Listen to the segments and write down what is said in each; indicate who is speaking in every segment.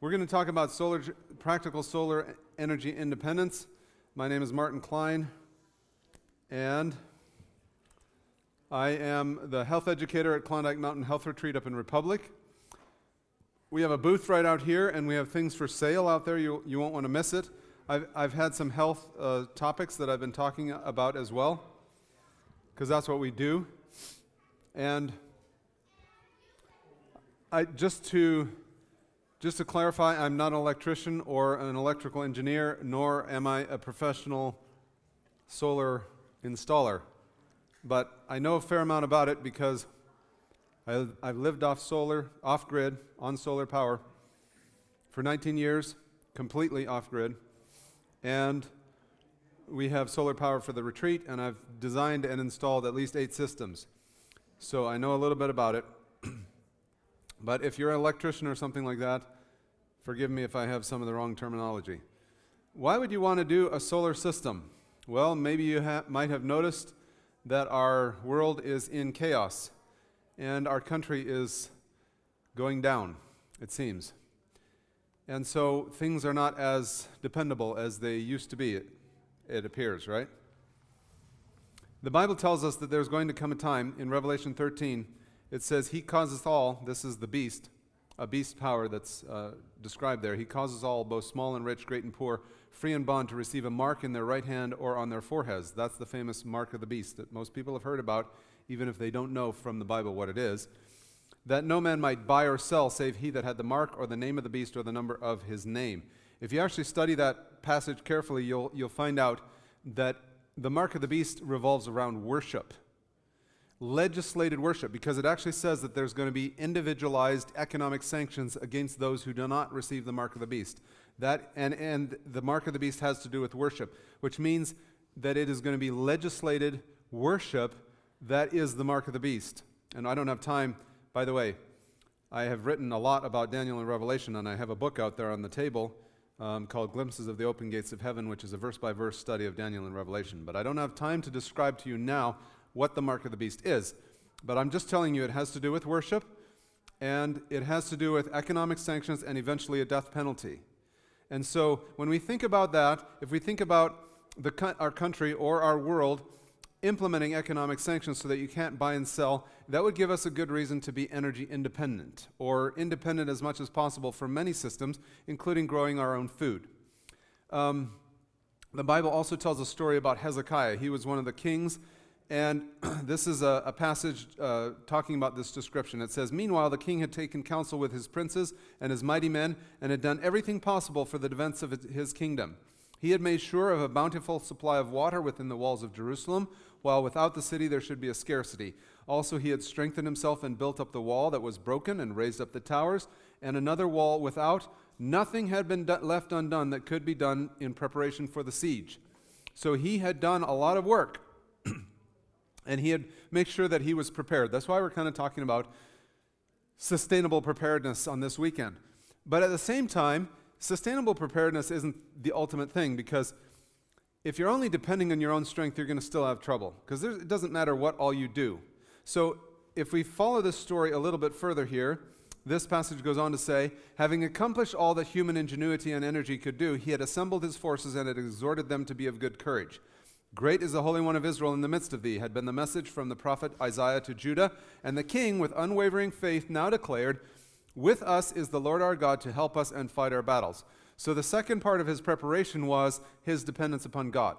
Speaker 1: We're going to talk about practical solar energy independence. My name is Morton and I am the health educator at Klondike Mountain Health Retreat up in Republic. We have a booth right out here, and we have things for sale out there. You won't want to miss it. I've had some health topics that I've been talking about as well, because that's what we do. And just to clarify, I'm not an electrician or an electrical engineer, nor am I a professional solar installer. But I know a fair amount about it because I've lived off-grid, on solar power, for 19 years, completely off-grid. And we have solar power for the retreat, and I've designed and installed at least 8 systems. So I know a little bit about it. But if you're an electrician or something like that, forgive me if I have some of the wrong terminology. Why would you want to do a solar system? Well, maybe you might have noticed that our world is in chaos, and our country is going down, it seems. And so things are not as dependable as they used to be, it appears, right? The Bible tells us that there's going to come a time, in Revelation 13, it says, He causes all, this is the beast, a beast power that's described there. He causes all, both small and rich, great and poor, free and bond, to receive a mark in their right hand or on their foreheads. That's the famous mark of the beast that most people have heard about, even if they don't know from the Bible what it is. That no man might buy or sell save he that had the mark or the name of the beast or the number of his name. If you actually study that passage carefully, you'll find out that the mark of the beast revolves around worship. Legislated worship, because it actually says that there's going to be individualized economic sanctions against those who do not receive the mark of the beast. And the mark of the beast has to do with worship, which means that it is going to be legislated worship that is the mark of the beast. And I don't have time. By the way, I have written a lot about Daniel and Revelation, and I have a book out there on the table called Glimpses of the Open Gates of Heaven, which is a verse-by-verse study of Daniel and Revelation. But I don't have time to describe to you now what the mark of the beast is. But I'm just telling you it has to do with worship, and it has to do with economic sanctions and eventually a death penalty. And so when we think about that, if we think about our country or our world implementing economic sanctions so that you can't buy and sell, that would give us a good reason to be energy independent, or independent as much as possible from many systems, including growing our own food. The Bible also tells a story about Hezekiah. He was one of the kings. And this is a passage talking about this description. It says, Meanwhile, the king had taken counsel with his princes and his mighty men, and had done everything possible for the defense of his kingdom. He had made sure of a bountiful supply of water within the walls of Jerusalem, while without the city there should be a scarcity. Also he had strengthened himself and built up the wall that was broken, and raised up the towers, and another wall without. Nothing had been left undone that could be done in preparation for the siege. So he had done a lot of work. And he had made sure that he was prepared. That's why we're kind of talking about sustainable preparedness on this weekend. But at the same time, sustainable preparedness isn't the ultimate thing, because if you're only depending on your own strength, you're going to still have trouble, because it doesn't matter what all you do. So if we follow this story a little bit further here, this passage goes on to say, having accomplished all that human ingenuity and energy could do, he had assembled his forces and had exhorted them to be of good courage. Great is the Holy One of Israel in the midst of thee, had been the message from the prophet Isaiah to Judah. And the king, with unwavering faith, now declared, With us is the Lord our God to help us and fight our battles. So the second part of his preparation was his dependence upon God.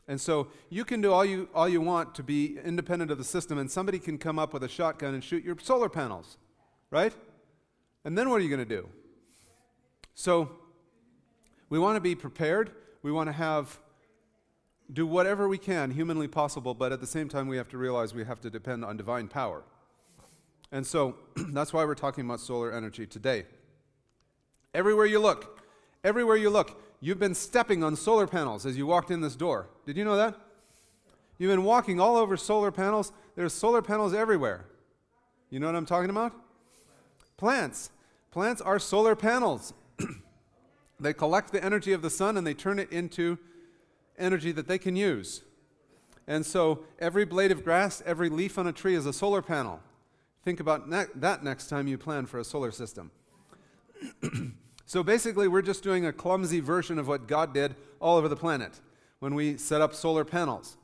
Speaker 1: And so you can do all you want to be independent of the system, and somebody can come up with a shotgun and shoot your solar panels, right? And then what are you going to do? So we want to be prepared. We want to do whatever we can humanly possible, but at the same time we have to realize we have to depend on divine power. And so that's why we're talking about solar energy today. Everywhere you look, you've been stepping on solar panels as you walked in this door. Did you know that? You've been walking all over solar panels. There's solar panels everywhere. You know what I'm talking about? Plants. Plants are solar panels. They collect the energy of the sun and they turn it into energy that they can use. And so every blade of grass, every leaf on a tree is a solar panel. Think about that next time you plan for a solar system. So basically, we're just doing a clumsy version of what God did all over the planet when we set up solar panels.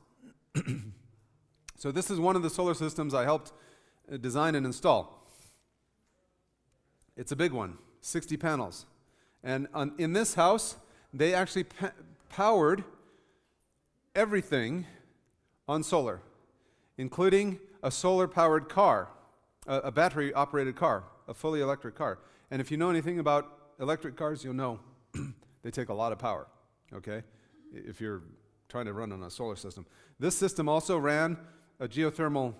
Speaker 1: So this is one of the solar systems I helped design and install. It's a big one, 60 panels. And in this house, they actually powered everything on solar, including a solar-powered car, a battery-operated car, a fully electric car. And if you know anything about electric cars, you'll know they take a lot of power, okay, if you're trying to run on a solar system. This system also ran a geothermal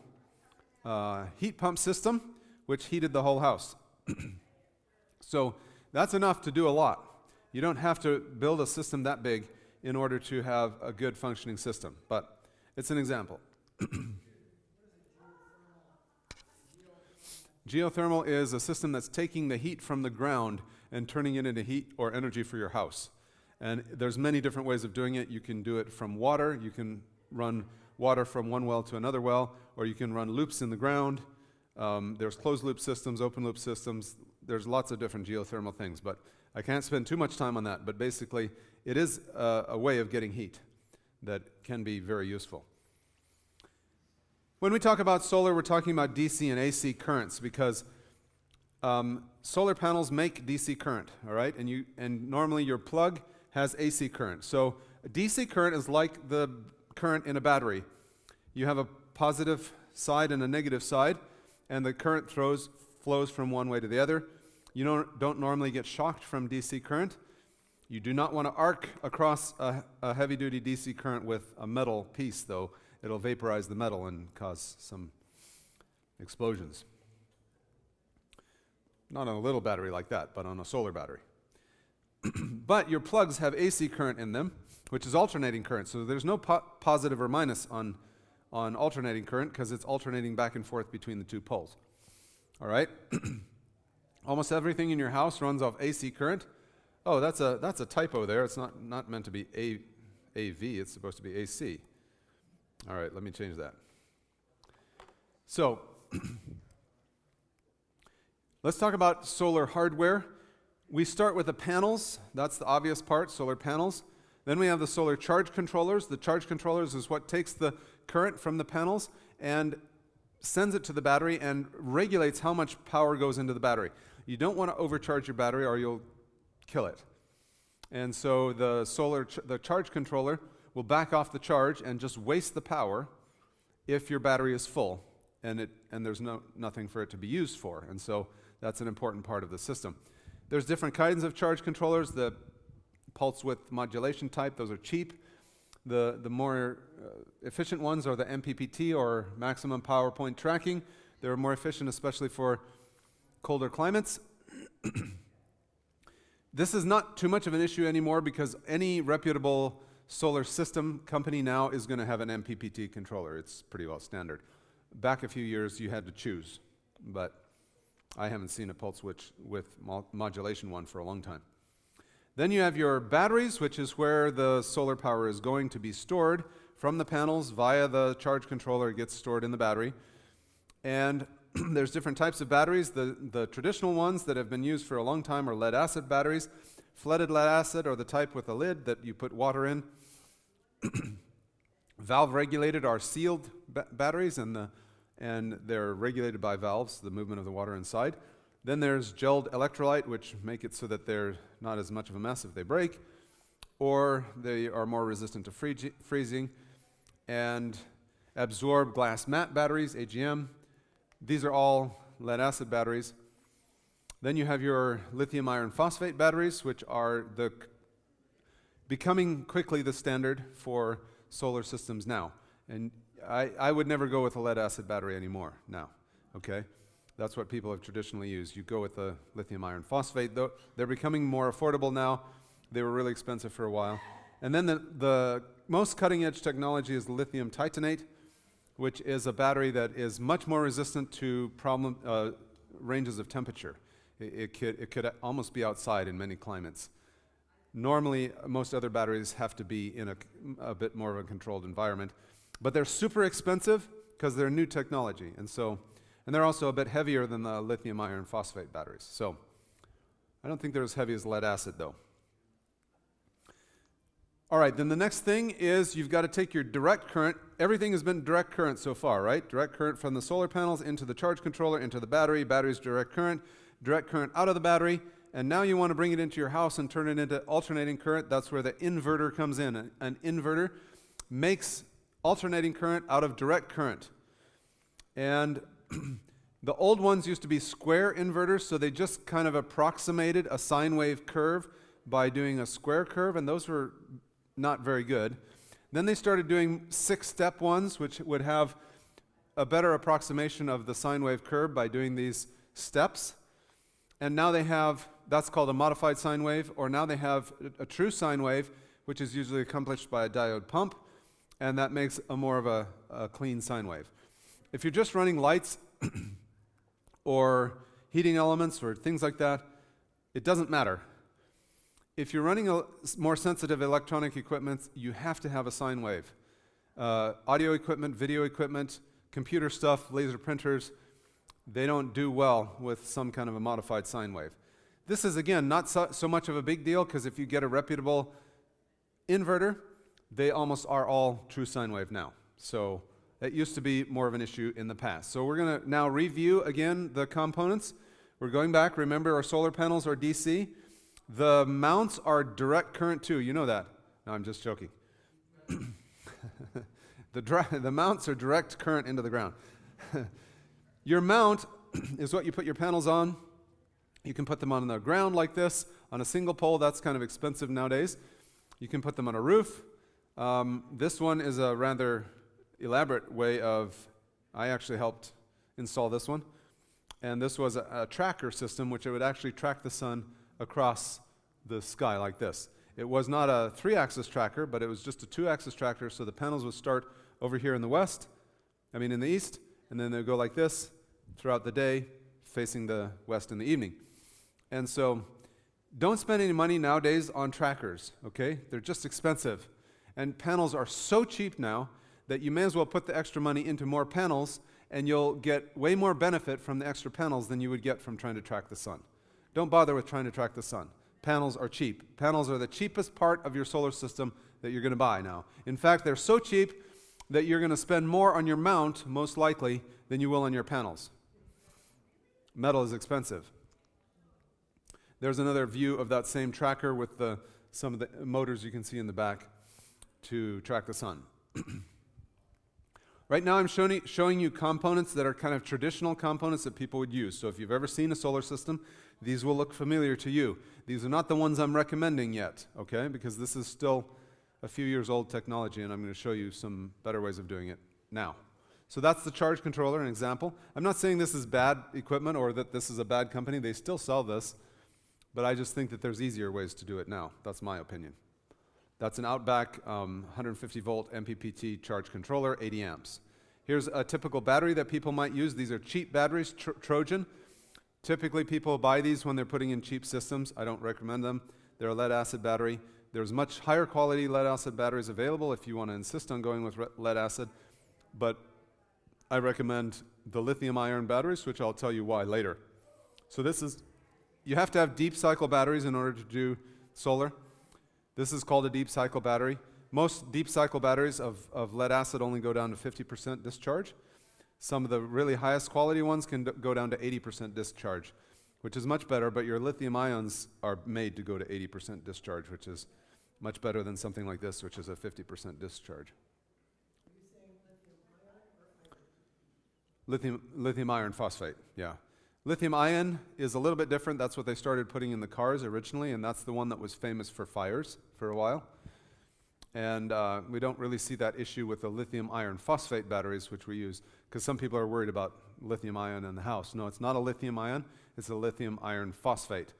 Speaker 1: heat pump system, which heated the whole house. So that's enough to do a lot. You don't have to build a system that big in order to have a good functioning system, but it's an example. Geothermal is a system that's taking the heat from the ground and turning it into heat or energy for your house. And there's many different ways of doing it. You can do it from water. You can run water from one well to another well, or you can run loops in the ground. There's closed loop systems, open loop systems. There's lots of different geothermal things, but I can't spend too much time on that. But basically, it is a way of getting heat that can be very useful. When we talk about solar, we're talking about DC and AC currents because solar panels make DC current, all right? And normally your plug has AC current. So a DC current is like the current in a battery. You have a positive side and a negative side, and the current flows from one way to the other. You don't normally get shocked from DC current. You do not want to arc across a heavy-duty DC current with a metal piece, though. It'll vaporize the metal and cause some explosions. Not on a little battery like that, but on a solar battery. But your plugs have AC current in them, which is alternating current. So there's no positive or minus on alternating current because it's alternating back and forth between the two poles. All right? Almost everything in your house runs off AC current. Oh, that's a typo there. It's not meant to be AV. It's supposed to be AC. All right, let me change that. So let's talk about solar hardware. We start with the panels. That's the obvious part, solar panels. Then we have the solar charge controllers. The charge controllers is what takes the current from the panels and sends it to the battery and regulates how much power goes into the battery. You don't want to overcharge your battery or you'll kill it. And so the charge controller will back off the charge and just waste the power if your battery is full and there's nothing for it to be used for. And so that's an important part of the system. There's different kinds of charge controllers. The pulse width modulation type, those are cheap. The more efficient ones are the MPPT or maximum power point tracking. They're more efficient, especially for colder climates. This is not too much of an issue anymore because any reputable solar system company now is going to have an MPPT controller. It's pretty well standard. Back a few years, you had to choose, but I haven't seen a pulse width modulation one for a long time. Then you have your batteries, which is where the solar power is going to be stored from the panels via the charge controller. It gets stored in the battery. And there's different types of batteries. The traditional ones that have been used for a long time are lead-acid batteries. Flooded lead-acid are the type with a lid that you put water in. Valve-regulated are sealed batteries, and they're regulated by valves, the movement of the water inside. Then there's gelled electrolyte, which make it so that they're not as much of a mess if they break, or they are more resistant to freezing. And absorbed glass mat batteries, AGM. These are all lead-acid batteries. Then you have your lithium iron phosphate batteries, which are becoming quickly the standard for solar systems now. And I would never go with a lead-acid battery anymore now, okay? That's what people have traditionally used. You go with the lithium iron phosphate. Though they're becoming more affordable now. They were really expensive for a while. And then the most cutting-edge technology is the lithium titanate, which is a battery that is much more resistant to ranges of temperature. It could almost be outside in many climates. Normally, most other batteries have to be in a bit more of a controlled environment. But they're super expensive because they're new technology. And they're also a bit heavier than the lithium iron phosphate batteries. So I don't think they're as heavy as lead acid, though. All right, then the next thing is you've got to take your direct current. Everything has been direct current so far, right? Direct current from the solar panels into the charge controller, into the battery. Battery's direct current out of the battery. And now you want to bring it into your house and turn it into alternating current. That's where the inverter comes in. An inverter makes alternating current out of direct current. And the old ones used to be square inverters, so they just kind of approximated a sine wave curve by doing a square curve, and those were not very good. Then they started doing 6-step ones, which would have a better approximation of the sine wave curve by doing these steps. And now they have, that's called a modified sine wave, or now they have a true sine wave, which is usually accomplished by a diode pump, and that makes a more of a clean sine wave. If you're just running lights or heating elements or things like that, it doesn't matter. If you're running a more sensitive electronic equipment, you have to have a sine wave. Audio equipment, video equipment, computer stuff, laser printers, they don't do well with some kind of a modified sine wave. This is, again, not so much of a big deal, because if you get a reputable inverter, they almost are all true sine wave now. So it used to be more of an issue in the past. So we're going to now review again the components. We're going back. Remember, our solar panels are DC. The mounts are direct current too. You know that. No, I'm just joking. The mounts are direct current into the ground. Your mount is what you put your panels on. You can put them on the ground like this, on a single pole. That's kind of expensive nowadays. You can put them on a roof. This one is a rather elaborate way of, I actually helped install this one. And this was a tracker system, which it would actually track the sun across the sky like this. It was not a 3-axis tracker, but it was just a 2-axis tracker, so the panels would start over here in the east, and then they'd go like this throughout the day, facing the west in the evening. And so don't spend any money nowadays on trackers, okay? They're just expensive. And panels are so cheap now that you may as well put the extra money into more panels, and you'll get way more benefit from the extra panels than you would get from trying to track the sun. Don't bother with trying to track the sun. Panels are cheap. Panels are the cheapest part of your solar system that you're going to buy now. In fact, they're so cheap that you're going to spend more on your mount, most likely, than you will on your panels. Metal is expensive. There's another view of that same tracker with some of the motors you can see in the back to track the sun. Right now I'm showing you components that are kind of traditional components that people would use. So if you've ever seen a solar system, these will look familiar to you. These are not the ones I'm recommending yet, okay? Because this is still a few years old technology, and I'm going to show you some better ways of doing it now. So that's the charge controller, an example. I'm not saying this is bad equipment or that this is a bad company. They still sell this, but I just think that there's easier ways to do it now. That's my opinion. That's an Outback 150 volt MPPT charge controller, 80 amps. Here's a typical battery that people might use. These are cheap batteries, Trojan. Typically people buy these when they're putting in cheap systems. I don't recommend them. They're a lead acid battery. There's much higher quality lead acid batteries available if you want to insist on going with lead acid, but I recommend the lithium ion batteries, which I'll tell you why later. So you have to have deep cycle batteries in order to do solar. This is called a deep cycle battery. Most deep cycle batteries of lead acid only go down to 50% discharge. Some of the really highest quality ones can go down to 80% discharge, which is much better, but your lithium ions are made to go to 80% discharge, which is much better than something like this, which is a 50% discharge.
Speaker 2: Are you saying lithium ion or iron?
Speaker 1: Lithium iron phosphate, yeah. Lithium ion is a little bit different. That's what they started putting in the cars originally, and that's the one that was famous for fires for a while. And we don't really see that issue with the lithium iron phosphate batteries, which we use, because some people are worried about lithium ion in the house. No, it's not a lithium ion, it's a lithium iron phosphate.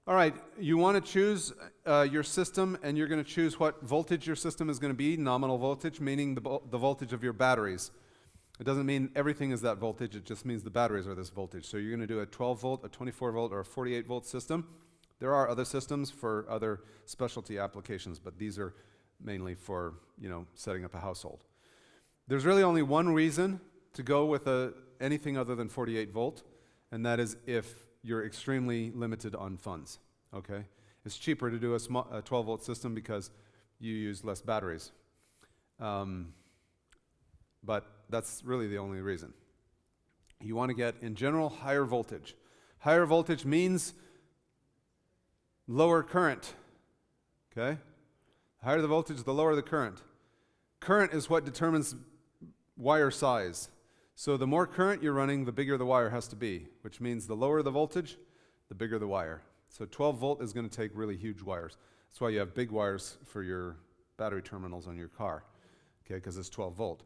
Speaker 1: All right, you want to choose your system, and you're going to choose what voltage your system is going to be, nominal voltage, meaning the voltage of your batteries. It doesn't mean everything is that voltage, it just means the batteries are this voltage. So you're going to do a 12 volt, a 24 volt, or a 48 volt system. There are other systems for other specialty applications, but these are mainly for, setting up a household. There's really only one reason to go with anything other than 48 volt, and that is if you're extremely limited on funds, okay? It's cheaper to do a 12-volt system because you use less batteries. But that's really the only reason. You want to get, in general, higher voltage. Higher voltage means lower current, okay? The higher the voltage, the lower the current. Current is what determines wire size. So the more current you're running, the bigger the wire has to be, which means the lower the voltage, the bigger the wire. So 12 volt is going to take really huge wires. That's why you have big wires for your battery terminals on your car, okay, because it's 12 volt.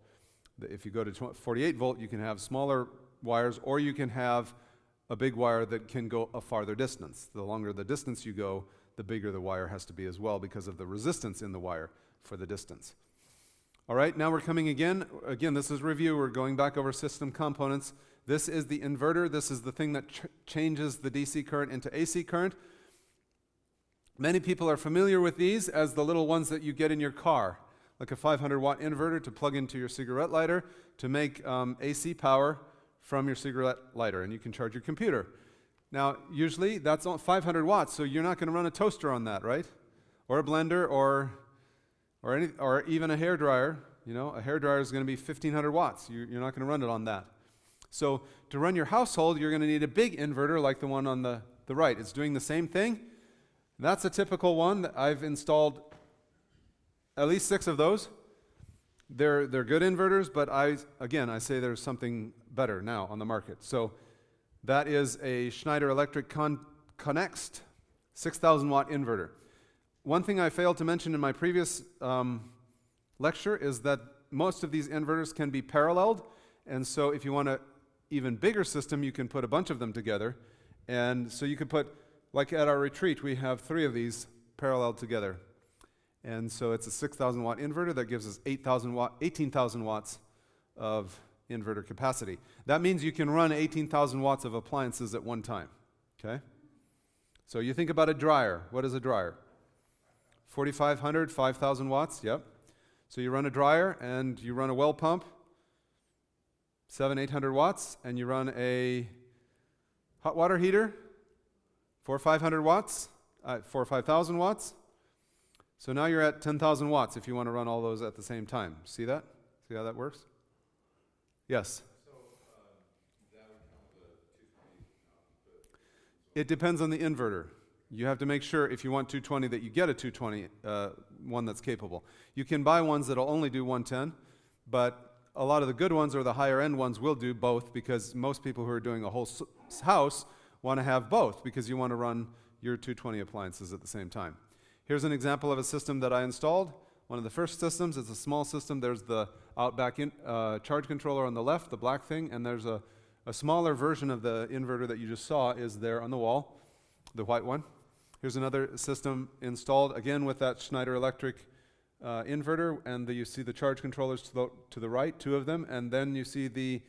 Speaker 1: If you go to 48 volt, you can have smaller wires, or you can have a big wire that can go a farther distance. The longer the distance you go, the bigger the wire has to be as well because of the resistance in the wire for the distance. All right, now we're coming again. Again, this is review. We're going back over system components. This is the inverter. This is the thing that changes the DC current into AC current. Many people are familiar with these as the little ones that you get in your car, like a 500-watt inverter to plug into your cigarette lighter to make AC power from your cigarette lighter, and you can charge your computer. Now, usually that's 500 watts, so you're not going to run a toaster on that, right? Or a blender, or even a hairdryer. You know, a hairdryer is going to be 1,500 watts. You're not going to run it on that. So to run your household, you're going to need a big inverter like the one on the right. It's doing the same thing. That's a typical one. I've installed at least 6 of those. They're good inverters, but I say there's something better now on the market. So that is a Schneider Electric Connext 6,000 watt inverter. One thing I failed to mention in my previous lecture is that most of these inverters can be paralleled, and so if you want an even bigger system, you can put a bunch of them together. And so you could put, like at our retreat, we have 3 of these paralleled together. And so it's a 6,000 watt inverter that gives us 18,000 watts of inverter capacity. That means you can run 18,000 watts of appliances at one time, okay? So you think about a dryer. What is a dryer? 4,500, 5,000 watts, yep. So you run a dryer and you run a well pump, 700-800 watts, and you run a hot water heater, 4,000 or 500 watts, 4,000 or 5,000 watts. So now you're at 10,000 watts if you want to run all those at the same time. See that? See how that works? Yes?
Speaker 3: So that would count the 220
Speaker 1: It depends on the inverter. You have to make sure if you want 220 that you get a 220, one that's capable. You can buy ones that'll only do 110, but a lot of the good ones or the higher end ones will do both, because most people who are doing a whole house want to have both, because you want to run your 220 appliances at the same time. Here's an example of a system that I installed. One of the first systems. It's a small system. There's the Outback charge controller on the left, the black thing, and there's a smaller version of the inverter that you just saw is there on the wall, the white one. Here's another system installed, again with that Schneider Electric inverter, and you see the charge controllers to the right, 2 of them, and then you see the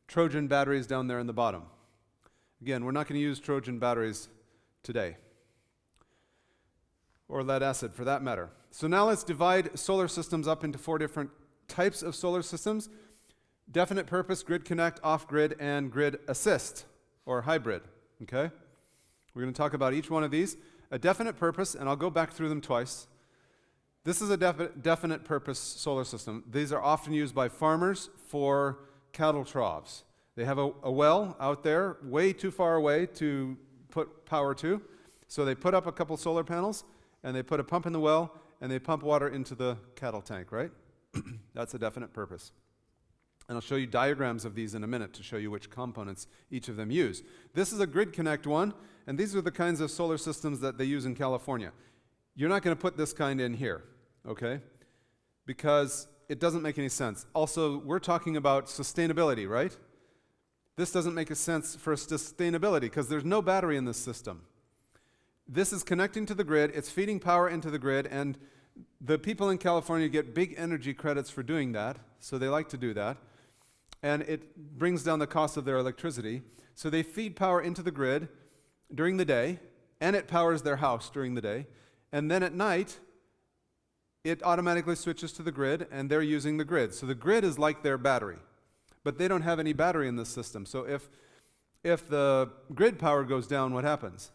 Speaker 1: Trojan batteries down there in the bottom. Again, we're not going to use Trojan batteries today, or lead acid for that matter. So now let's divide solar systems up into 4 different types of solar systems: definite purpose, grid connect, off-grid, and grid assist, or hybrid, okay? We're going to talk about each one of these. A definite purpose, and I'll go back through them twice. This is a definite purpose solar system. These are often used by farmers for cattle troughs. They have a well out there way too far away to put power to, so they put up a couple solar panels, and they put a pump in the well, and they pump water into the cattle tank, right? That's a definite purpose. And I'll show you diagrams of these in a minute to show you which components each of them use. This is a grid connect one, and these are the kinds of solar systems that they use in California. You're not going to put this kind in here, okay? Because it doesn't make any sense. Also, we're talking about sustainability, right? This doesn't make a sense for sustainability because there's no battery in this system. This is connecting to the grid, it's feeding power into the grid, and the people in California get big energy credits for doing that, so they like to do that. And it brings down the cost of their electricity. So they feed power into the grid during the day, and it powers their house during the day. And then at night, it automatically switches to the grid, and they're using the grid. So the grid is like their battery, but they don't have any battery in this system. So if if the grid power goes down, what happens?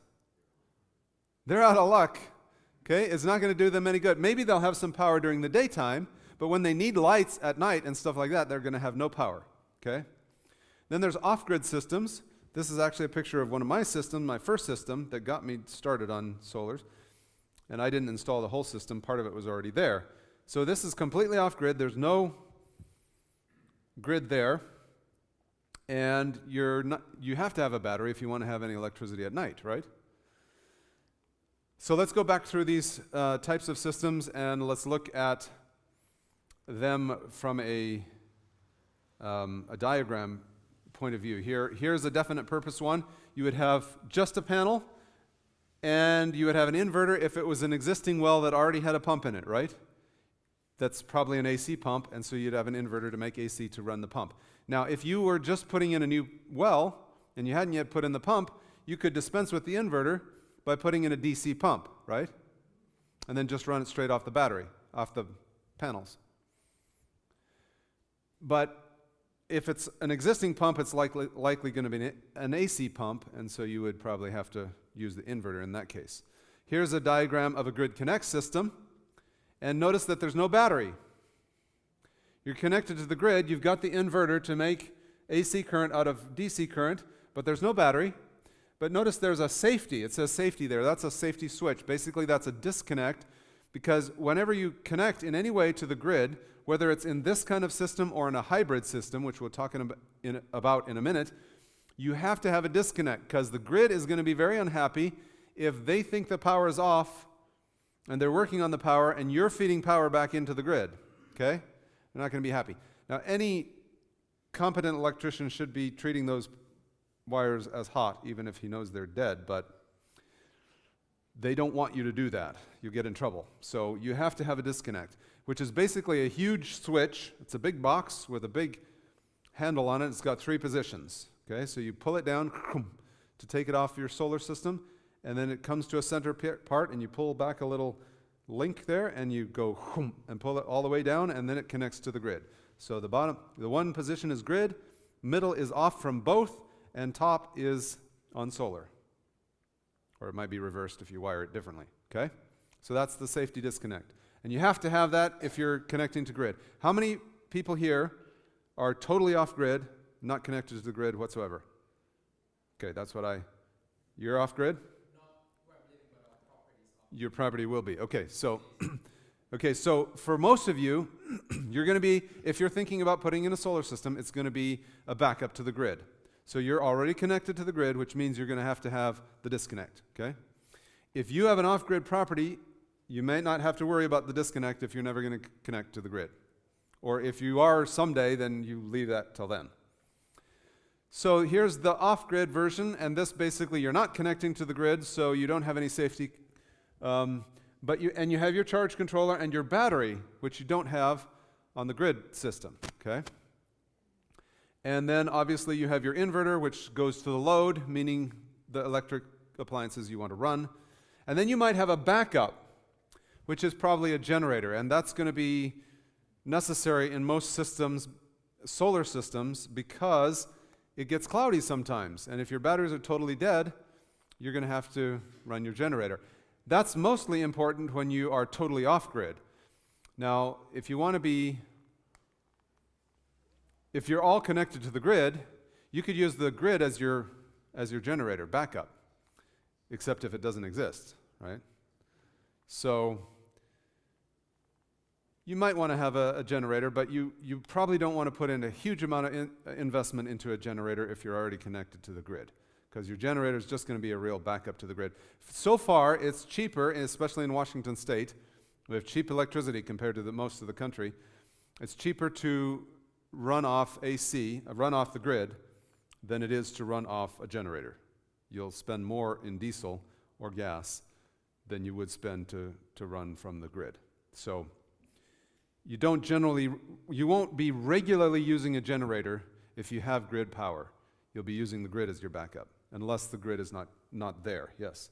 Speaker 1: They're out of luck. Okay, it's not going to do them any good. Maybe they'll have some power during the daytime, but when they need lights at night and stuff like that, they're going to have no power. Okay? Then there's off-grid systems. This is actually a picture of one of my systems, my first system that got me started on solars. And I didn't install the whole system. Part of it was already there. So this is completely off-grid. There's no grid there. And you have to have a battery if you want to have any electricity at night, right? So let's go back through these types of systems and let's look at them from a diagram point of view. Here's a definite purpose one. You would have just a panel and you would have an inverter if it was an existing well that already had a pump in it, right? That's probably an AC pump, and so you'd have an inverter to make AC to run the pump. Now, if you were just putting in a new well and you hadn't yet put in the pump, you could dispense with the inverter by putting in a DC pump, right? And then just run it straight off the battery, off the panels. But if it's an existing pump, it's likely going to be an AC pump, and so you would probably have to use the inverter in that case. Here's a diagram of a grid connect system, and notice that there's no battery. You're connected to the grid, you've got the inverter to make AC current out of DC current, but there's no battery. But notice there's a safety. It says safety there. That's a safety switch. Basically, that's a disconnect, because whenever you connect in any way to the grid, whether it's in this kind of system or in a hybrid system, which we'll talk about in a minute, you have to have a disconnect, because the grid is going to be very unhappy if they think the power is off and they're working on the power and you're feeding power back into the grid. Okay? They're not going to be happy. Now, any competent electrician should be treating those wires as hot, even if he knows they're dead, but they don't want you to do that. You'll get in trouble. So you have to have a disconnect, which is basically a huge switch. It's a big box with a big handle on it. It's got 3 positions. Okay, so you pull it down to take it off your solar system, and then it comes to a center part, and you pull back a little link there, and you go and pull it all the way down, and then it connects to the grid. So the one position is grid, middle is off from both, and top is on solar. Or it might be reversed if you wire it differently, okay? So that's the safety disconnect. And you have to have that if you're connecting to grid. How many people here are totally off grid, not connected to the grid whatsoever? Okay, that's what you're off grid?
Speaker 2: Not where I'm living, but our property is off.
Speaker 1: Your property will be. Okay, so for most of you, you're going to be, if you're thinking about putting in a solar system, it's going to be a backup to the grid. So you're already connected to the grid, which means you're going to have the disconnect, okay? If you have an off-grid property, you may not have to worry about the disconnect if you're never going to connect to the grid. Or if you are someday, then you leave that till then. So here's the off-grid version, and this basically you're not connecting to the grid, so you don't have any safety. But you have your charge controller and your battery, which you don't have on the grid system, okay? And then obviously you have your inverter, which goes to the load, meaning the electric appliances you want to run. And then you might have a backup, which is probably a generator, and that's going to be necessary in most systems, solar systems, because it gets cloudy sometimes. And if your batteries are totally dead, you're going to have to run your generator. That's mostly important when you are totally off-grid. Now, if you're all connected to the grid, you could use the grid as your generator, backup, except if it doesn't exist, right? So you might want to have a generator, but you probably don't want to put in a huge amount of investment into a generator if you're already connected to the grid, because your generator is just going to be a real backup to the grid. So far, it's cheaper, especially in Washington State. We have cheap electricity compared to most of the country. It's cheaper to run off AC, run off the grid, than it is to run off a generator. You'll spend more in diesel or gas than you would spend to run from the grid. So you won't be regularly using a generator if you have grid power. You'll be using the grid as your backup, unless the grid is not there. Yes?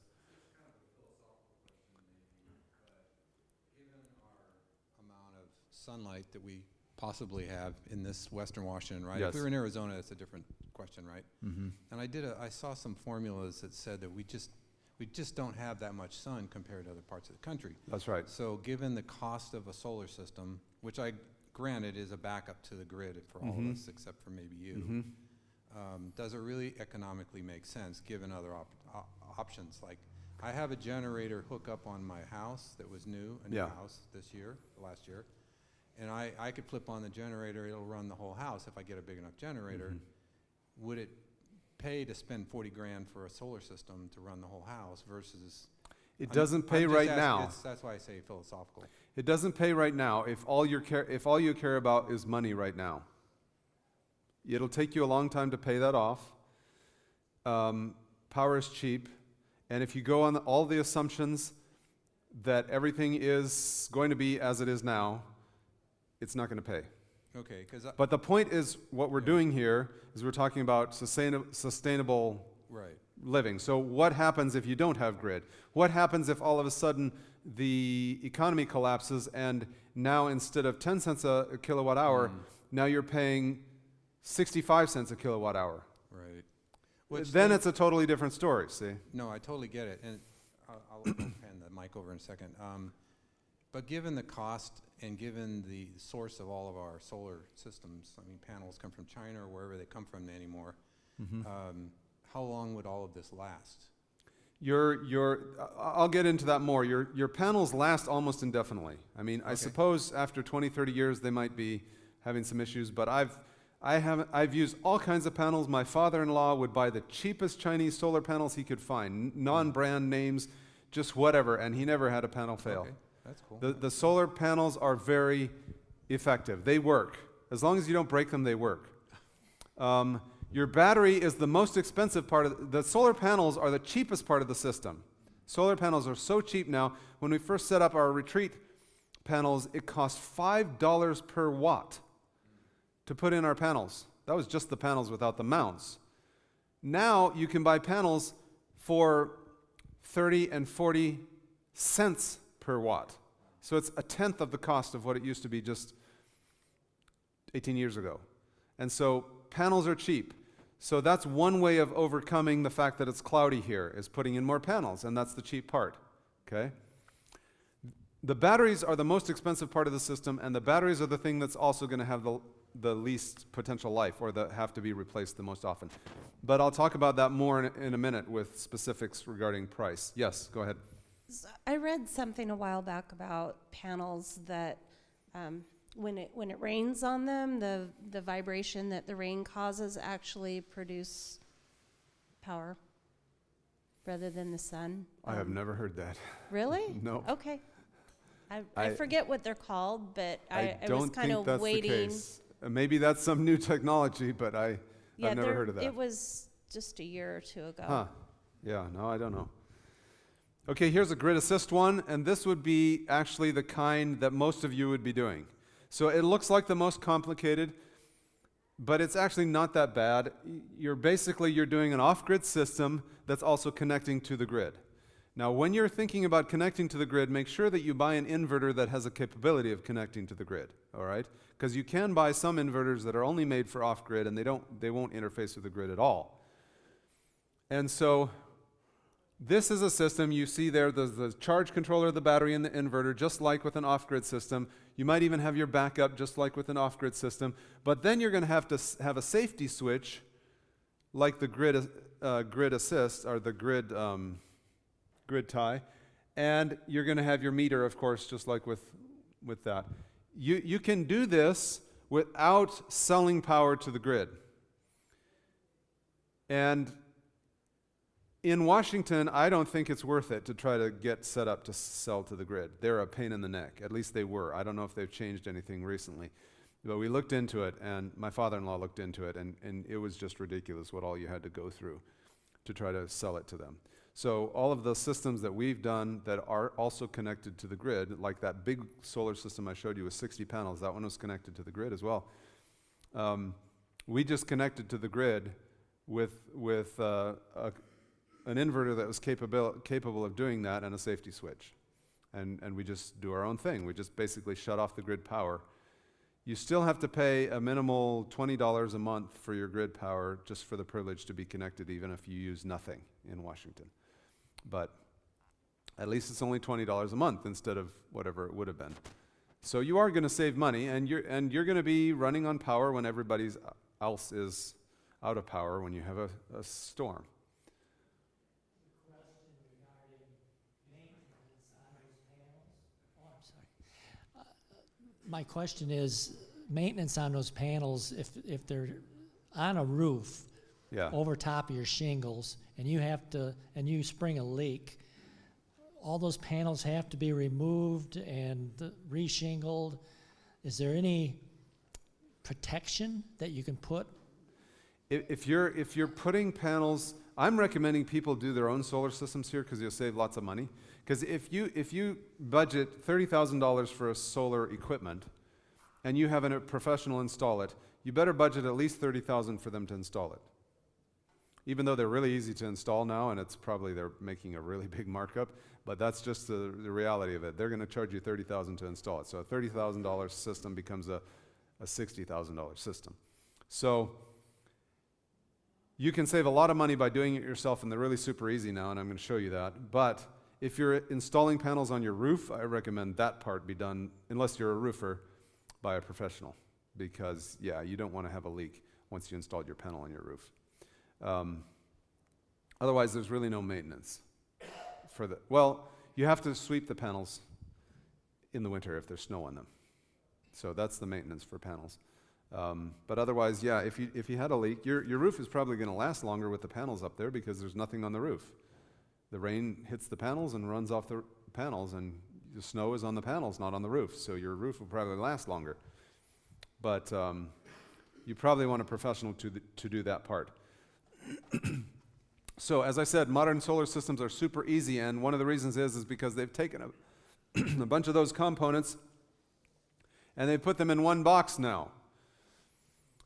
Speaker 3: Given our amount of sunlight that we possibly have in this Western Washington, right?
Speaker 1: Yes.
Speaker 3: If we were in Arizona, it's a different
Speaker 4: question, right?
Speaker 1: Mm-hmm.
Speaker 4: And I saw some formulas that said that we just don't have that much sun compared to other parts of the country.
Speaker 1: That's right.
Speaker 4: So given the cost of a solar system, which I granted is a backup to the grid for all of us except for maybe you,
Speaker 1: Mm-hmm.
Speaker 4: does it really economically make sense given other options? Like, I have a generator hook up on my house that was new, a new
Speaker 1: Yeah.
Speaker 4: house last year, and I could flip on the generator, it'll run the whole house if I get a big enough generator. Would it pay to spend 40 grand for a solar system to run the whole house versus...
Speaker 1: It doesn't pay right now.
Speaker 4: That's why I say philosophical.
Speaker 1: It doesn't pay right now if all you care about is money right now. It'll take you a long time to pay that off. Power is cheap, and if you go on all the assumptions that everything is going to be as it is now, it's not going to pay.
Speaker 4: Okay, because...
Speaker 1: But the point is, what we're doing here is we're talking about sustainable
Speaker 4: Right.
Speaker 1: living. So what happens if you don't have grid? What happens if all of a sudden the economy collapses and now instead of 10 cents a kilowatt hour, now you're paying 65 cents a kilowatt hour?
Speaker 4: Right.
Speaker 1: Then it's a totally different story, see?
Speaker 4: No, I totally get it, and I'll hand the mic over in a second. But given the cost and given the source of all of our solar systems, I mean, panels come from China or wherever they come from anymore, how long would all of this last?
Speaker 1: I'll get into that more. Your panels last almost indefinitely. I mean, I suppose after 20, 30 years they might be having some issues, but I've used all kinds of panels. My father-in-law would buy the cheapest Chinese solar panels he could find, non-brand names, just whatever, and he never had a panel fail.
Speaker 4: Okay, that's cool.
Speaker 1: The solar panels are very effective. They work. As long as you don't break them, they work. Your battery is the most expensive part of the solar panels are the cheapest part of the system. Solar panels are so cheap now. When we first set up our retreat panels, it cost $5 per watt to put in our panels. That was just the panels without the mounts. Now you can buy panels for 30 and 40 cents per watt. So it's a tenth of the cost of what it used to be just 18 years ago. And so panels are cheap. So that's one way of overcoming the fact that it's cloudy here, is putting in more panels, and that's the cheap part, okay? The batteries are the most expensive part of the system, and the batteries are the thing that's also going to have the least potential life, or that have to be replaced the most often. But I'll talk about that more in a minute with specifics regarding price. Yes, go ahead.
Speaker 5: So I read something a while back about panels that when it rains on them, the vibration that the rain causes actually produce power rather than the sun.
Speaker 1: I have never heard that.
Speaker 5: Really?
Speaker 1: No.
Speaker 5: Okay. I forget what they're called, but I was
Speaker 1: don't
Speaker 5: kind
Speaker 1: think
Speaker 5: of
Speaker 1: that's
Speaker 5: waiting.
Speaker 1: the case. Maybe that's some new technology, but I've never heard of that.
Speaker 5: It was just a year or two ago.
Speaker 1: Huh. Yeah, no, I don't know. Okay, here's a grid assist one, and this would be actually the kind that most of you would be doing. So it looks like the most complicated, but it's actually not that bad. You're doing an off-grid system that's also connecting to the grid. Now, when you're thinking about connecting to the grid, make sure that you buy an inverter that has a capability of connecting to the grid, all right? Because you can buy some inverters that are only made for off-grid, and they won't interface with the grid at all. And so this is a system you see there, the charge controller of the battery and the inverter, just like with an off-grid system. You might even have your backup, just like with an off-grid system. But then you're going to have a safety switch, like the grid assist, or the grid tie. And you're going to have your meter, of course, just like with that. You can do this without selling power to the grid. And in Washington, I don't think it's worth it to try to get set up to sell to the grid. They're a pain in the neck. At least they were. I don't know if they've changed anything recently. But we looked into it, and my father-in-law looked into it, and it was just ridiculous what all you had to go through to try to sell it to them. So all of the systems that we've done that are also connected to the grid, like that big solar system I showed you with 60 panels, that one was connected to the grid as well. We just connected to the grid with an inverter that was capable of doing that and a safety switch. And we just do our own thing. We just basically shut off the grid power. you still have to pay a minimal $20 a month for your grid power just for the privilege to be connected, even if you use nothing in Washington. But at least it's only $20 a month instead of whatever it would have been. So you are going to save money, and you're going to be running on power when everybody else is out of power when you have a storm.
Speaker 6: My question is, maintenance on those panels, if they're on a roof
Speaker 1: Yeah.
Speaker 6: over top of your shingles and you spring a leak, all those panels have to be removed and reshingled. Is there any protection that you can put?
Speaker 1: If you're putting panels, I'm recommending people do their own solar systems here because you'll save lots of money. Because if you budget $30,000 for a solar equipment, and you have a professional install it, you better budget at least $30,000 for them to install it. Even though they're really easy to install now, and it's probably they're making a really big markup, but that's just the reality of it. They're going to charge you $30,000 to install it. So a $30,000 system becomes a $60,000 system. So you can save a lot of money by doing it yourself, and they're really super easy now, and I'm going to show you that. But if you're installing panels on your roof, I recommend that part be done, unless you're a roofer, by a professional. Because, yeah, you don't want to have a leak once you installed your panel on your roof. Otherwise, there's really no maintenance for the, well, you have to sweep the panels in the winter if there's snow on them. So that's the maintenance for panels. But otherwise, yeah, if you had a leak, your roof is probably going to last longer with the panels up there because there's nothing on the roof. The rain hits the panels and runs off the panels, and the snow is on the panels, not on the roof. So your roof will probably last longer. But you probably want a professional to do that part. So as I said, modern solar systems are super easy, and one of the reasons is because they've taken a bunch of those components and they put them in one box now.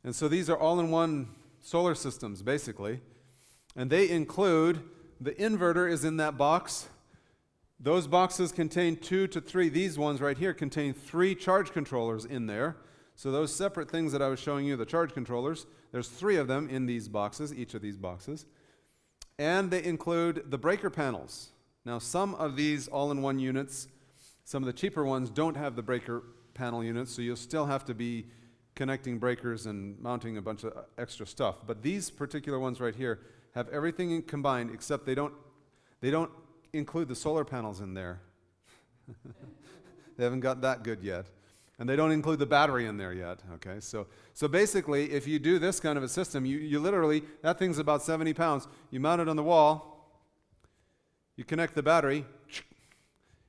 Speaker 1: And so these are all-in-one solar systems, basically. And they include, the inverter is in that box. Those boxes contain 2 to 3, these ones right here contain 3 charge controllers in there. So those separate things that I was showing you, the charge controllers, there's 3 of them in these boxes, each of these boxes. And they include the breaker panels. Now some of these all-in-one units, some of the cheaper ones don't have the breaker panel units, so you'll still have to be connecting breakers and mounting a bunch of extra stuff. But these particular ones right here have everything combined, except they don't include the solar panels in there. They haven't got that good yet. And they don't include the battery in there yet, okay? So basically, if you do this kind of a system, you literally, that thing's about 70 pounds. You mount it on the wall, you connect the battery,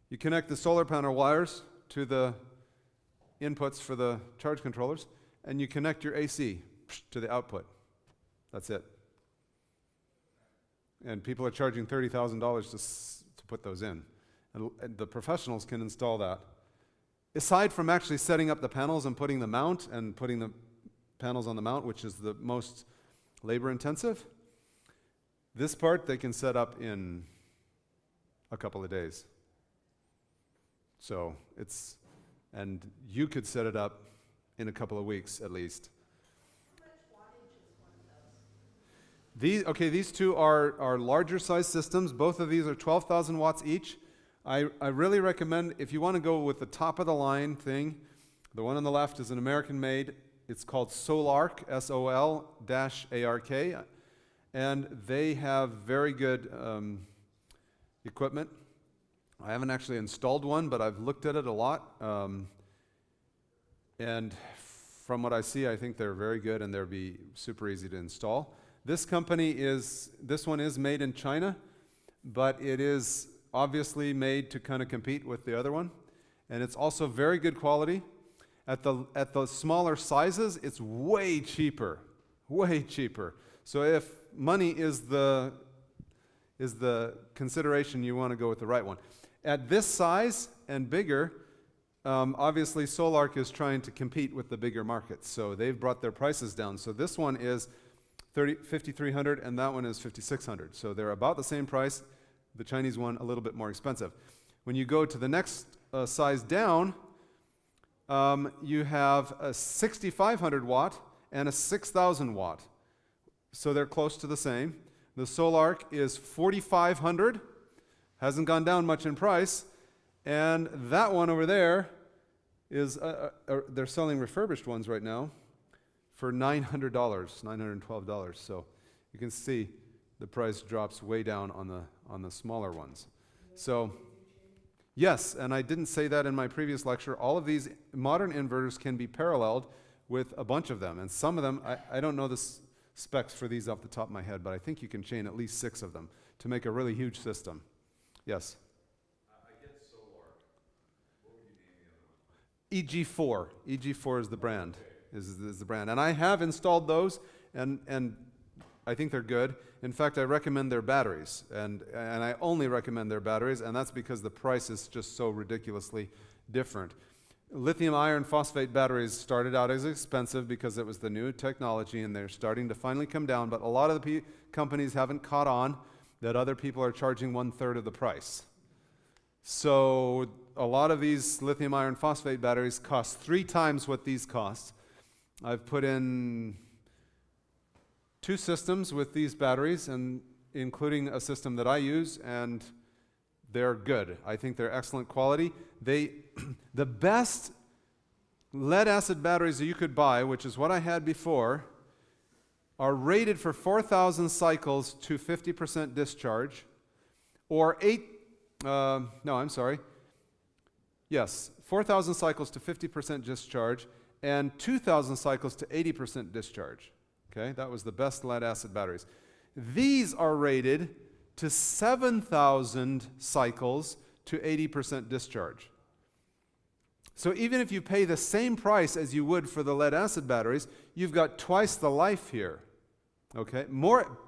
Speaker 1: you connect the solar panel wires to the inputs for the charge controllers, and you connect your AC to the output. That's it. And people are charging $30,000 to put those in. And the professionals can install that. Aside from actually setting up the panels and putting the mount and putting the panels on the mount, which is the most labor intensive, this part they can set up in a couple of days. So it's, and you could set it up in a couple of weeks at least.
Speaker 5: How much wattage is one of those?
Speaker 1: These two are larger size systems. Both of these are 12,000 watts each. I really recommend, if you want to go with the top of the line thing, the one on the left is an American made. It's called Solark, S-O-L-A-R-K, and they have very good equipment. I haven't actually installed one, but I've looked at it a lot. And from what I see, I think they're very good and they'll be super easy to install. This one is made in China, but it is obviously made to kind of compete with the other one. And it's also very good quality. At the smaller sizes, it's way cheaper. So if money is the consideration, you want to go with the right one. At this size and bigger, obviously Solark is trying to compete with the bigger markets. So they've brought their prices down. So this one is $5,300 and that one is $5,600. So they're about the same price. The Chinese one a little bit more expensive. When you go to the next size down, you have a 6,500 watt and a 6,000 watt. So they're close to the same. The Solarc is 4,500, hasn't gone down much in price. And that one over there is, they're selling refurbished ones right now for $900, $912. So you can see the price drops way down on the smaller ones. So, yes, and I didn't say that in my previous lecture. All of these modern inverters can be paralleled with a bunch of them. And some of them, I don't know the specs for these off the top of my head, but I think you can chain at least 6 of them to make a really huge system. Yes?
Speaker 3: I get Solar. What would you name the other one?
Speaker 1: EG4. EG4 is the brand. Is the brand. And I have installed those, and I think they're good. In fact, I recommend their batteries, and I only recommend their batteries, and that's because the price is just so ridiculously different. Lithium iron phosphate batteries started out as expensive because it was the new technology, and they're starting to finally come down, but a lot of the companies haven't caught on that other people are charging 1/3 of the price. So a lot of these lithium iron phosphate batteries cost 3 times what these cost. I've put in 2 systems with these batteries, and including a system that I use, and they're good. I think they're excellent quality. The best lead acid batteries that you could buy, which is what I had before, are rated for 4,000 cycles to 50% discharge, or 4,000 cycles to 50% discharge, and 2,000 cycles to 80% discharge. Okay, that was the best lead acid batteries. These are rated to 7,000 cycles to 80% discharge. So even if you pay the same price as you would for the lead acid batteries, you've got twice the life here. Okay,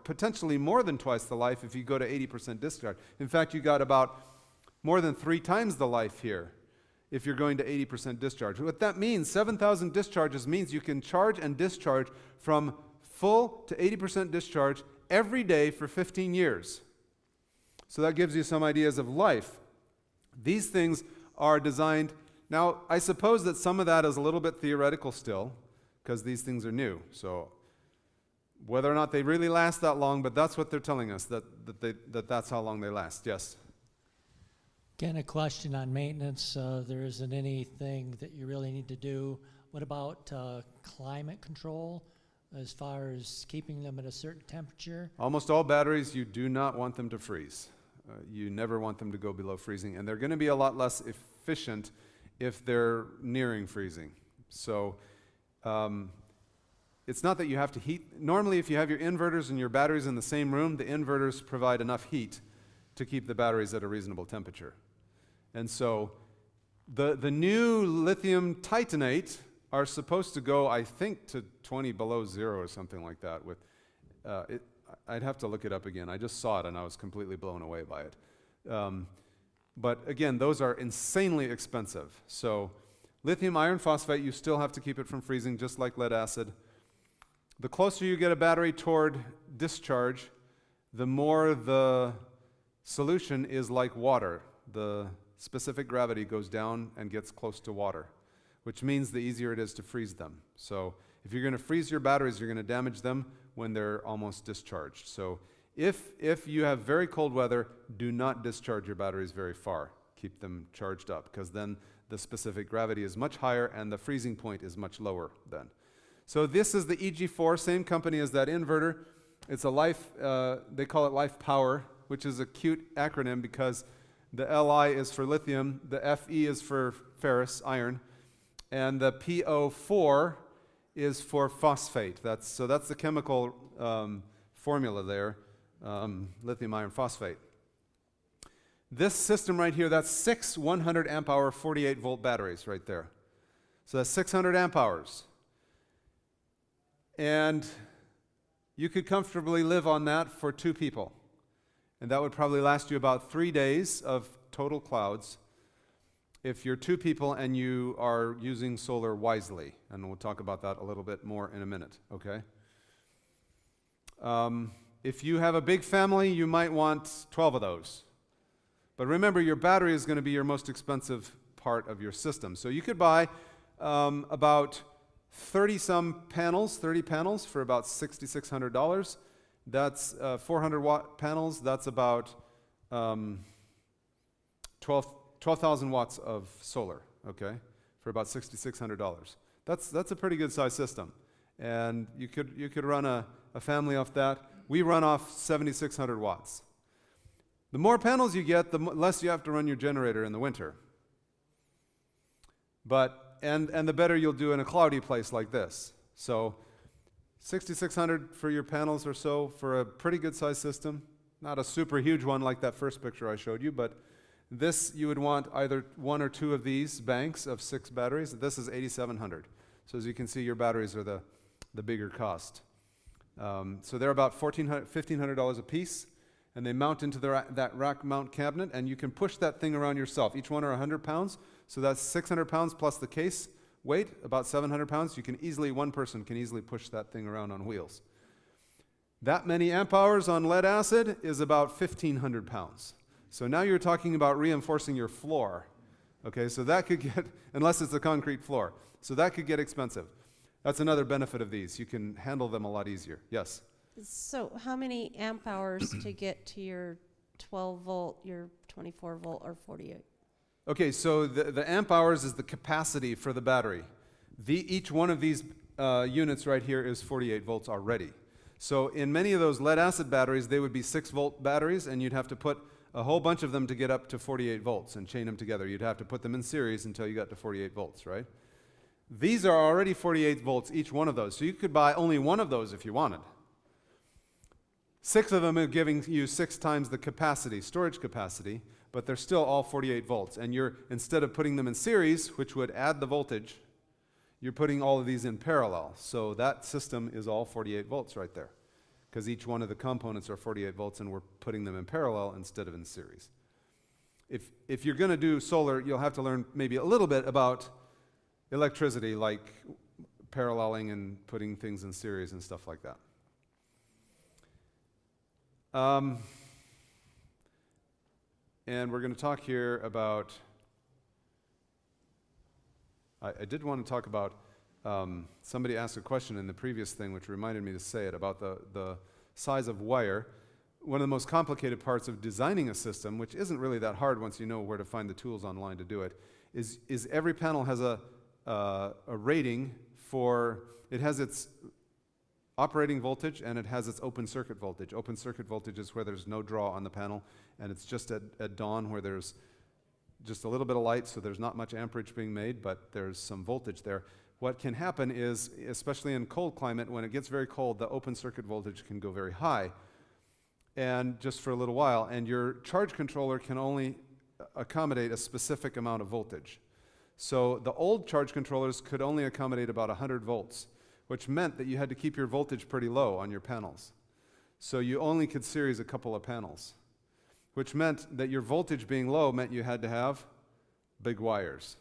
Speaker 1: potentially more than twice the life if you go to 80% discharge. In fact, you got about more than 3 times the life here if you're going to 80% discharge. What that means, 7,000 discharges means you can charge and discharge from full to 80% discharge every day for 15 years. So that gives you some ideas of life. These things are designed. Now, I suppose that some of that is a little bit theoretical still, because these things are new. So whether or not they really last that long, but that's what they're telling us, that's how long they last. Yes?
Speaker 6: Again, a question on maintenance. There isn't anything that you really need to do. What about climate control as far as keeping them at a certain temperature?
Speaker 1: Almost all batteries, you do not want them to freeze. You never want them to go below freezing, and they're going to be a lot less efficient if they're nearing freezing. So it's not that you have to heat. Normally, if you have your inverters and your batteries in the same room, the inverters provide enough heat to keep the batteries at a reasonable temperature. And so the new lithium titanate are supposed to go, I think, to 20 below zero or something like that. With I'd have to look it up again. I just saw it and I was completely blown away by it. But again, those are insanely expensive. So lithium iron phosphate, you still have to keep it from freezing, just like lead acid. The closer you get a battery toward discharge, the more the solution is like water. The specific gravity goes down and gets close to water, which means the easier it is to freeze them. So if you're going to freeze your batteries, you're going to damage them when they're almost discharged. So if you have very cold weather, do not discharge your batteries very far. Keep them charged up, because then the specific gravity is much higher and the freezing point is much lower then. So this is the EG4, same company as that inverter. It's a life, they call it Life Power, which is a cute acronym because the Li is for lithium, the Fe is for ferrous, iron, and the PO4 is for phosphate. That's the chemical formula there, lithium iron phosphate. This system right here, that's 6 100 amp hour 48 volt batteries right there. So that's 600 amp hours. And you could comfortably live on that for 2 people. And that would probably last you about 3 days of total clouds if you're 2 people and you are using solar wisely. And we'll talk about that a little bit more in a minute, okay? If you have a big family, you might want 12 of those. But remember, your battery is going to be your most expensive part of your system. So you could buy about 30 panels for about $6,600. That's 400 watt panels. That's about 12,000 watts of solar, okay, for about $6,600. That's a pretty good size system. And you could run a family off that. We run off 7,600 watts. The more panels you get, the less you have to run your generator in the winter. But, and the better you'll do in a cloudy place like this. So 6,600 for your panels or so for a pretty good size system. Not a super huge one like that first picture I showed you, but this you would want either one or two of these banks of 6 batteries. This is 8,700. So as you can see, your batteries are the bigger cost. So they're about $1,500 a piece, and they mount into that rack mount cabinet, and you can push that thing around yourself. Each one are 100 pounds, so that's 600 pounds plus the case weight, about 700 pounds. One person can easily push that thing around on wheels. That many amp hours on lead acid is about 1,500 pounds. So now you're talking about reinforcing your floor. Okay, so that could get, unless it's a concrete floor, so that could get expensive. That's another benefit of these. You can handle them a lot easier. Yes?
Speaker 5: So how many amp hours to get to your 12 volt, your 24 volt, or 48?
Speaker 1: Okay, so the amp hours is the capacity for the battery. Each one of these units right here is 48 volts already. So in many of those lead acid batteries, they would be 6 volt batteries, and you'd have to put a whole bunch of them to get up to 48 volts and chain them together. You'd have to put them in series until you got to 48 volts, right? These are already 48 volts, each one of those. So you could buy only one of those if you wanted. 6 of them are giving you 6 times the capacity, storage capacity, but they're still all 48 volts. And instead of putting them in series, which would add the voltage, you're putting all of these in parallel. So that system is all 48 volts right there, because each one of the components are 48 volts, and we're putting them in parallel instead of in series. If you're going to do solar, you'll have to learn maybe a little bit about electricity, like paralleling and putting things in series and stuff like that. And we're going to talk here about, I did want to talk about, somebody asked a question in the previous thing which reminded me to say it, about the size of wire. One of the most complicated parts of designing a system, which isn't really that hard once you know where to find the tools online to do it, is every panel has a rating for, it has its operating voltage and it has its open circuit voltage. Open circuit voltage is where there's no draw on the panel, and it's just at dawn where there's just a little bit of light, so there's not much amperage being made, but there's some voltage there. What can happen is, especially in cold climate, when it gets very cold, the open circuit voltage can go very high, and just for a little while, and your charge controller can only accommodate a specific amount of voltage. So the old charge controllers could only accommodate about 100 volts, which meant that you had to keep your voltage pretty low on your panels. So you only could series a couple of panels, which meant that your voltage being low meant you had to have big wires.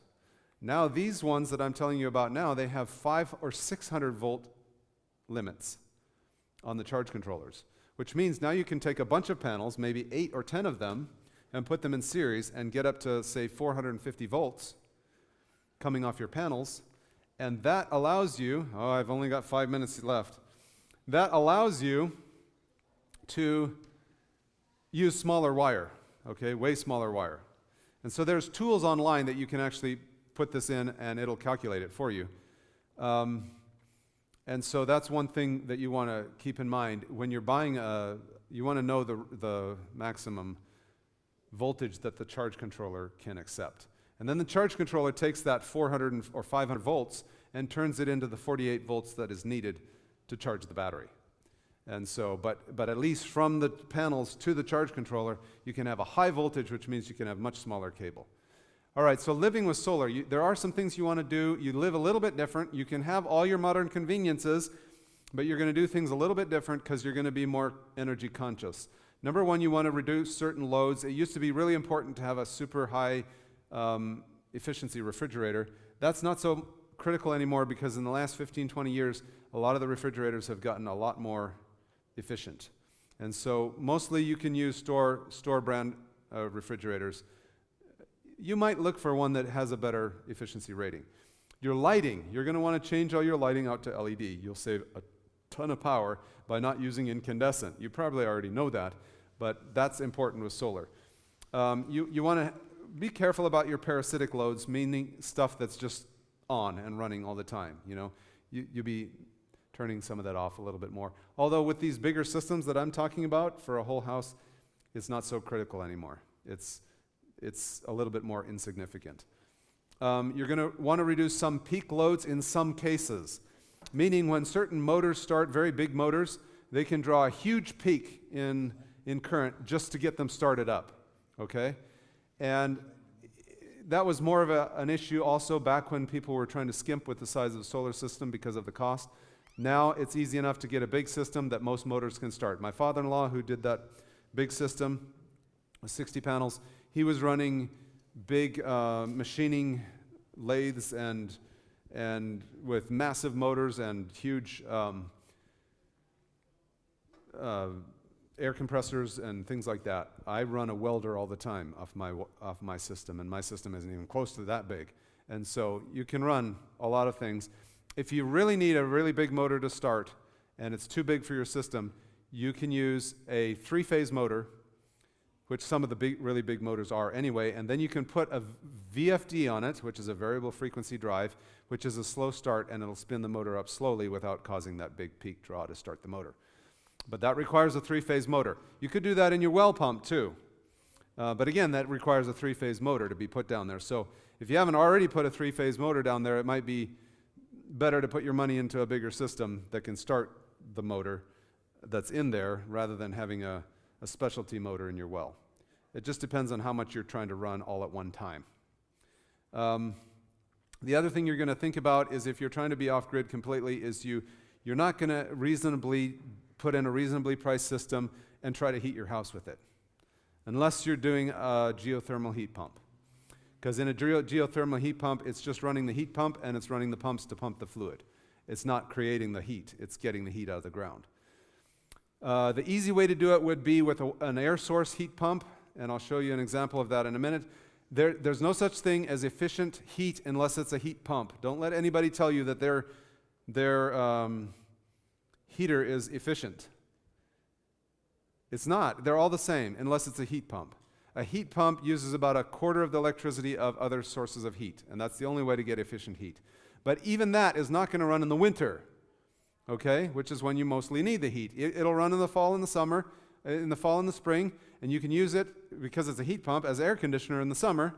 Speaker 1: Now these ones that I'm telling you about now, they have 500 or 600 volt limits on the charge controllers, which means now you can take a bunch of panels, maybe 8 or 10 of them, and put them in series and get up to, say, 450 volts coming off your panels. And that allows you, I've only got 5 minutes left. That allows you to use smaller wire, okay, way smaller wire. And so there's tools online that you can actually put this in and it'll calculate it for you. And so that's one thing that you want to keep in mind. When you're buying you want to know the maximum voltage that the charge controller can accept. And then the charge controller takes that 400 or 500 volts and turns it into the 48 volts that is needed to charge the battery. And so, but at least from the panels to the charge controller, you can have a high voltage, which means you can have much smaller cable. All right, so living with solar, there are some things you want to do. You live a little bit different. You can have all your modern conveniences, but you're going to do things a little bit different because you're going to be more energy conscious. Number one, you want to reduce certain loads. It used to be really important to have a super high efficiency refrigerator. That's not so critical anymore because in the last 15, 20 years, a lot of the refrigerators have gotten a lot more efficient. And so mostly you can use store brand refrigerators. You might look for one that has a better efficiency rating. Your lighting, you're going to want to change all your lighting out to LED. You'll save a ton of power by not using incandescent. You probably already know that, but that's important with solar. You want to be careful about your parasitic loads, meaning stuff that's just on and running all the time. You know, you'll be turning some of that off a little bit more. Although with these bigger systems that I'm talking about for a whole house, it's not so critical anymore. It's a little bit more insignificant. You're going to want to reduce some peak loads in some cases, meaning when certain motors start, very big motors, they can draw a huge peak in current just to get them started up, okay? And that was more of an issue also back when people were trying to skimp with the size of the solar system because of the cost. Now it's easy enough to get a big system that most motors can start. My father-in-law, who did that big system with 60 panels, he was running big machining lathes and with massive motors and huge air compressors and things like that. I run a welder all the time off my system, and my system isn't even close to that big. And so you can run a lot of things. If you really need a really big motor to start, and it's too big for your system, you can use a 3-phase motor, which some of the really big motors are anyway, and then you can put a VFD on it, which is a variable frequency drive, which is a slow start, and it'll spin the motor up slowly without causing that big peak draw to start the motor. But that requires a 3-phase motor. You could do that in your well pump too. But again, that requires a 3-phase motor to be put down there. So if you haven't already put a 3-phase motor down there, it might be better to put your money into a bigger system that can start the motor that's in there rather than having a specialty motor in your well. It just depends on how much you're trying to run all at one time. The other thing you're going to think about is if you're trying to be off-grid completely is you're not going to reasonably put in a reasonably priced system and try to heat your house with it, unless you're doing a geothermal heat pump. Because in a geothermal heat pump, it's just running the heat pump and it's running the pumps to pump the fluid. It's not creating the heat, it's getting the heat out of the ground. The easy way to do it would be with an air source heat pump, and I'll show you an example of that in a minute. There's no such thing as efficient heat unless it's a heat pump. Don't let anybody tell you that their heater is efficient. It's not. They're all the same unless it's a heat pump. A heat pump uses about a quarter of the electricity of other sources of heat, and that's the only way to get efficient heat. But even that is not going to run in the winter, okay, which is when you mostly need the heat. It'll run in the fall and the summer, in the fall and the spring, and you can use it, because it's a heat pump, as air conditioner in the summer,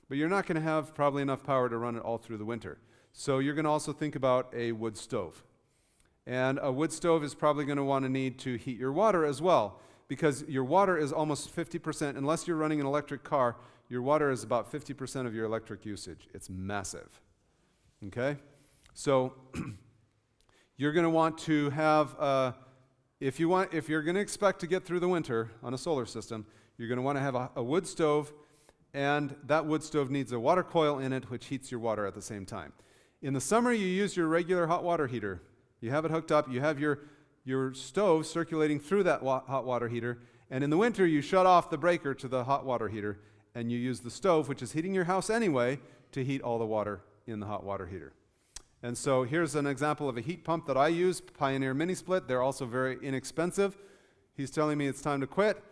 Speaker 1: but you're not going to have probably enough power to run it all through the winter. So you're going to also think about a wood stove. And a wood stove is probably going to want to need to heat your water as well, because your water is almost 50%, unless you're running an electric car, your water is about 50% of your electric usage. It's massive, okay? So you're going to want to have, if you're going to expect to get through the winter on a solar system, you're going to want to have a wood stove, and that wood stove needs a water coil in it, which heats your water at the same time. In the summer, you use your regular hot water heater. You have it hooked up, you have your stove circulating through that hot water heater, and in the winter you shut off the breaker to the hot water heater, and you use the stove, which is heating your house anyway, to heat all the water in the hot water heater. And so here's an example of a heat pump that I use, Pioneer Mini Split. They're also very inexpensive. He's telling me it's time to quit.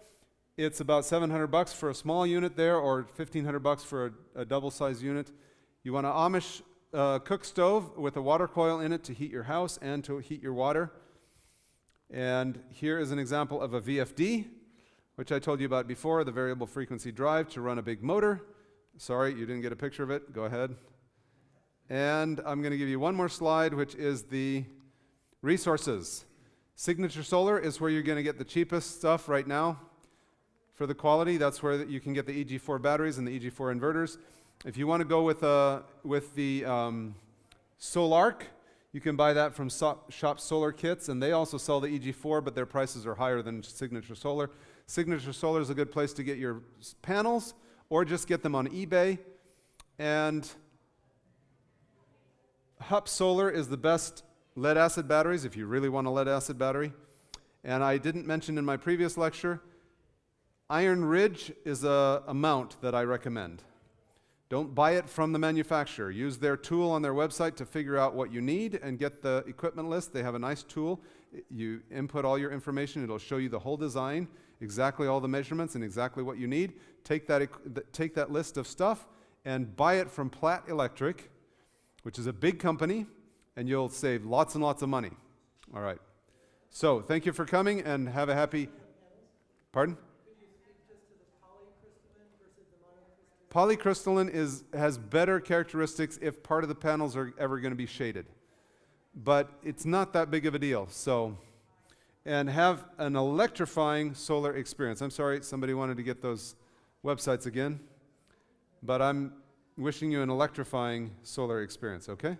Speaker 1: It's about $700 for a small unit there, or $1,500 for a double-sized unit. You want an Amish cook stove with a water coil in it to heat your house and to heat your water. And here is an example of a VFD, which I told you about before, the variable frequency drive to run a big motor. Sorry, you didn't get a picture of it. Go ahead. And I'm going to give you one more slide, which is the resources. Signature Solar is where you're going to get the cheapest stuff right now for the quality. That's where you can get the EG4 batteries and the EG4 inverters. If you want to go with the Solarc, you can buy that from Shop Solar Kits, and they also sell the EG4, but their prices are higher than Signature Solar. Signature Solar is a good place to get your panels, or just get them on eBay. And Hup Solar is the best lead-acid batteries if you really want a lead-acid battery. And I didn't mention in my previous lecture, Iron Ridge is a mount that I recommend. Don't buy it from the manufacturer. Use their tool on their website to figure out what you need and get the equipment list. They have a nice tool. You input all your information. It'll show you the whole design, exactly all the measurements and exactly what you need. Take that list of stuff and buy it from Platt Electric, which is a big company, and you'll save lots and lots of money. All right. So thank you for coming and have a happy... Pardon? Polycrystalline has better characteristics if part of the panels are ever going to be shaded. But it's not that big of a deal. So, and have an electrifying solar experience. I'm sorry, somebody wanted to get those websites again. But I'm wishing you an electrifying solar experience, okay?